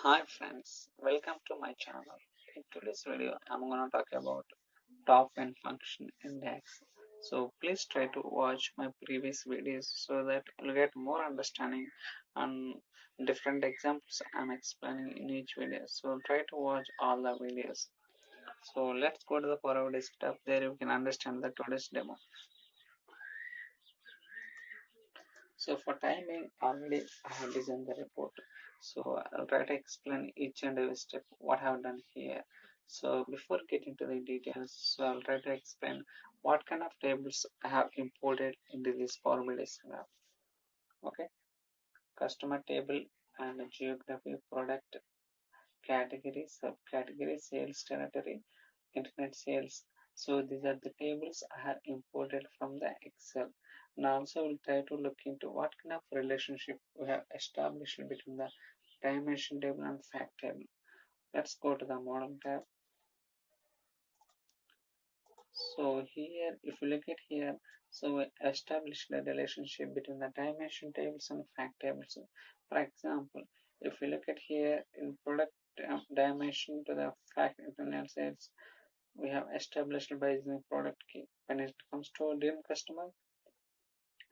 Hi friends, welcome to my channel. In today's video, I'm gonna talk about TOPN function in DAX. So please try to watch my previous videos so that you'll get more understanding on different examples I'm explaining in each video. So try to watch all the videos. So let's go to the Power Desktop. There you can understand the today's demo. So for timing, already I have designed the report. So I'll try to explain each and every step what I have done here. So before getting to the details, so I'll try to explain what kind of tables I have imported into this Power BI graph. Okay, customer table and geography, product category, subcategory, sales territory, internet sales. So these are the tables I have imported from the Excel. Now also we'll try to look into what kind of relationship we have established between the dimension table and fact table. Let's go to the model tab. So here, if you look at here, so we established the relationship between the dimension tables and fact tables. For example, if you look at here in product dimension to the fact internet sales, we have established by using product key. When it comes to dream customer,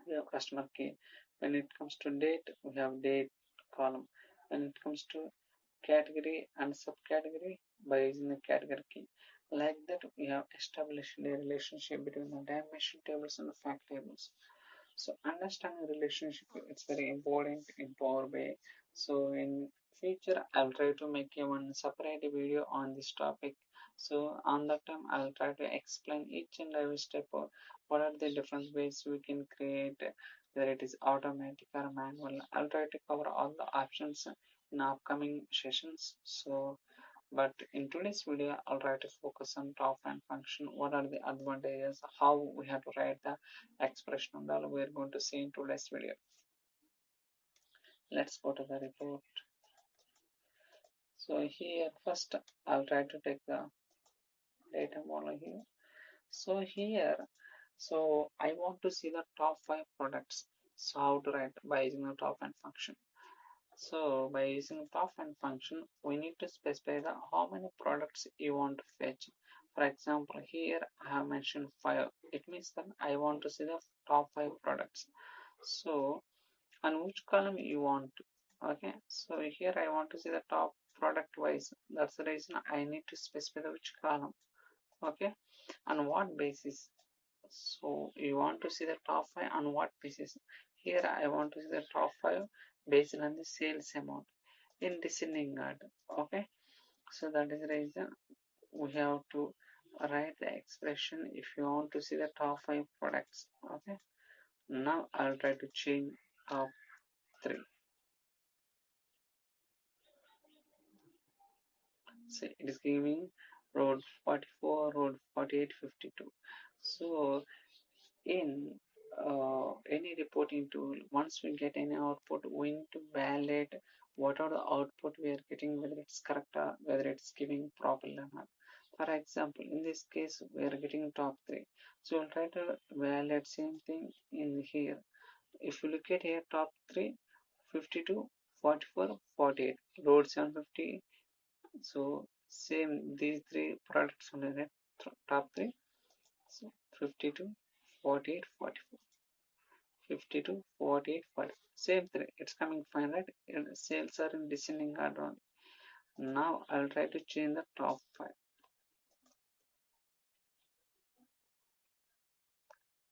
we have customer key. When it comes to date, we have date column. When it comes to category and subcategory, by using the category key. Like that, we have established a relationship between the dimension tables and the fact tables. So understanding relationship it's very important in Power BI. So in future I'll try to make a one separate video on this topic. So on that time I'll try to explain each and every step of what are the different ways we can create, whether it is automatic or manual. I'll try to cover all the options in upcoming sessions. So but in today's video, I'll try to focus on TOPN function. What are the advantages? How we have to write the expression and all we're going to see in today's video. Let's go to the report. So here first I'll try to take the data model here. So here, so I want to see the top 5 products. So how to write by using the TOPN function. So by using TOPN function, we need to specify the how many products you want to fetch. For example, here I have mentioned 5. It means that I want to see the top 5 products. So on which column you want to. Okay, so here I want to see the top product wise. That's the reason I need to specify the which column. Okay, on what basis? So you want to see the top 5 on what basis? Here I want to see the top 5 based on the sales amount in descending order. Okay, so that is the reason we have to write the expression if you want to see the top 5 products. Okay, now I'll try to change top 3. So it is giving road 44, road 48, 52. So in any reporting tool, once we get any output, we need to validate what are the output we are getting, whether it's correct or whether it's giving properly or not. For example, in this case, we are getting top 3. So we'll try to validate same thing in here. If you look at here, top 3, 52, 44, 48, road 750. So same these 3 products on the top 3. So 52, 48, 44. 52, 48, 40. Same thing. It's coming fine, right? Sales are in descending order only. Now I'll try to change the top 5.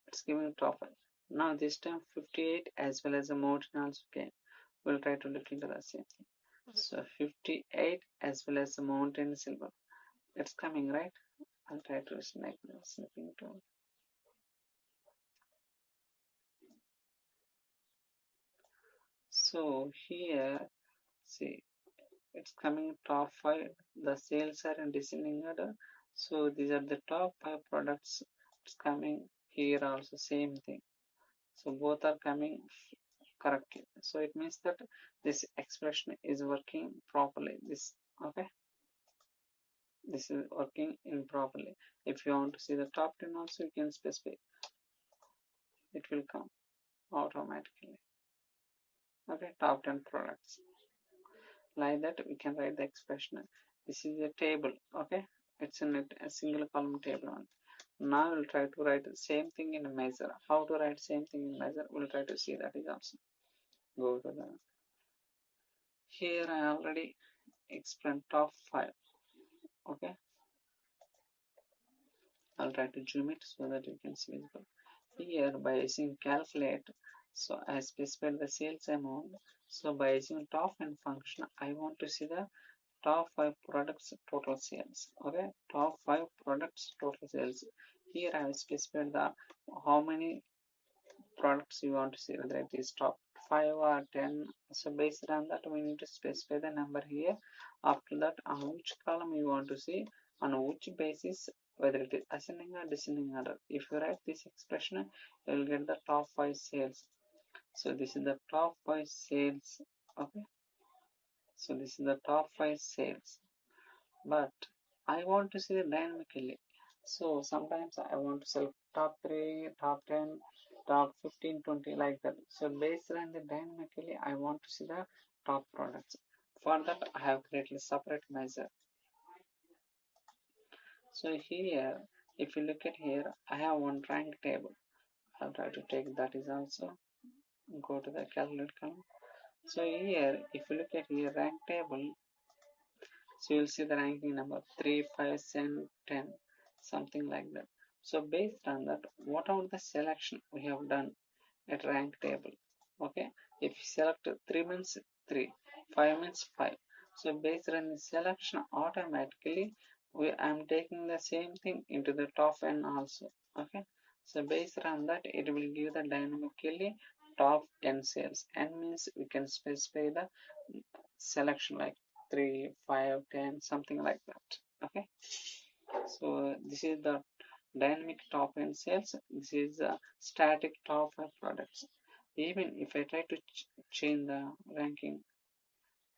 It's giving top 5. Now this time 58 as well as the mountain also came. We'll try to look into the same thing. So 58 as well as the mountain silver. It's coming, right? I'll try to snipping to. So here, see, it's coming top 5. The sales are in descending order. So these are the top 5 products. It's coming here also same thing. So both are coming correctly. So it means that this expression is working properly. This okay. This is working improperly. If you want to see the top 10 also, you can specify. It will come automatically. Okay, top 10 products. Like that we can write the expression. This is a table, okay, it's in a single column table one. Now we'll try to write the same thing in a measure. How to write same thing in measure, we'll try to see that is also. Go to the, here I already explained top 5, okay. I'll try to zoom it so that you can see visible. Here by using calculate, so I specified the sales amount. So by using top and function, I want to see the top 5 products total sales, okay, top 5 products total sales. Here I have specified the how many products you want to see, whether it is top 5 or 10. So based on that we need to specify the number here. After that, on which column you want to see, on which basis, whether it is ascending or descending order. If you write this expression, you will get the top 5 sales. So this is the top 5 sales, okay. So this is the top 5 sales, but I want to see it dynamically. So sometimes I want to select top 3, top 10, top 15, 20, like that. So based on the dynamically, I want to see the top products. For that, I have created a separate measure. So here, if you look at here, I have one rank table. I'll try to take that is also. Go to the calculate column. So here, if you look at here, rank table, so you'll see the ranking number 3, 5, 7, 10, something like that. So based on that, what are the selection we have done at rank table? Okay, if you select 3 means 3, 5 means 5. So based on the selection, automatically I'm taking the same thing into the top n also. Okay, so based on that, it will give the dynamically top n sales. N means we can specify the selection like 3, 5, 10, something like that. Okay, so this is the dynamic top end sales. This is the static top 5 products. Even if I try to change the ranking,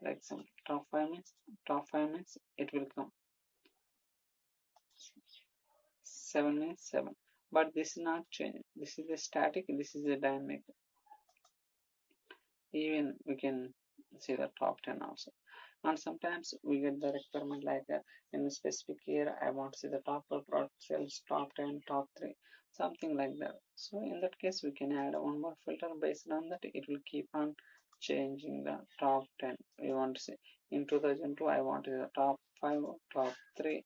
like some top 5 means it will come 7 means 7, but this is not changing. This is the static, this is the dynamic. Even we can see the top 10 also. And sometimes we get the requirement like in a specific year I want to see the top 5 product sales, top 10, top 3, something like that. So in that case we can add one more filter. Based on that, it will keep on changing the top 10 we want to see. In 2002 I want the top 5, top 3,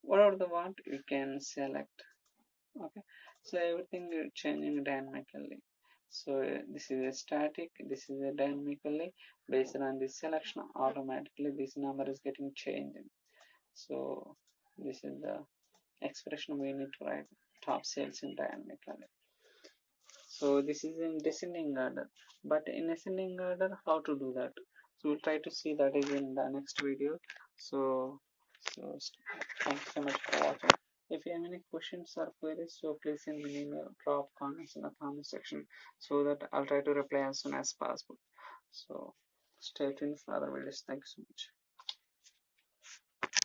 whatever the want you can select. Okay, so everything is changing dynamically. So this is a static, this is a dynamically. Based on this selection, automatically this number is getting changed. So this is the expression we need to write top sales in dynamically. So this is in descending order, but in ascending order, how to do that? So we'll try to see that is in the next video. So thank you so much for watching. If you have any questions or queries, so please send me an email, drop comments in the comment section so that I'll try to reply as soon as possible. So stay tuned for other videos. Thank you so much.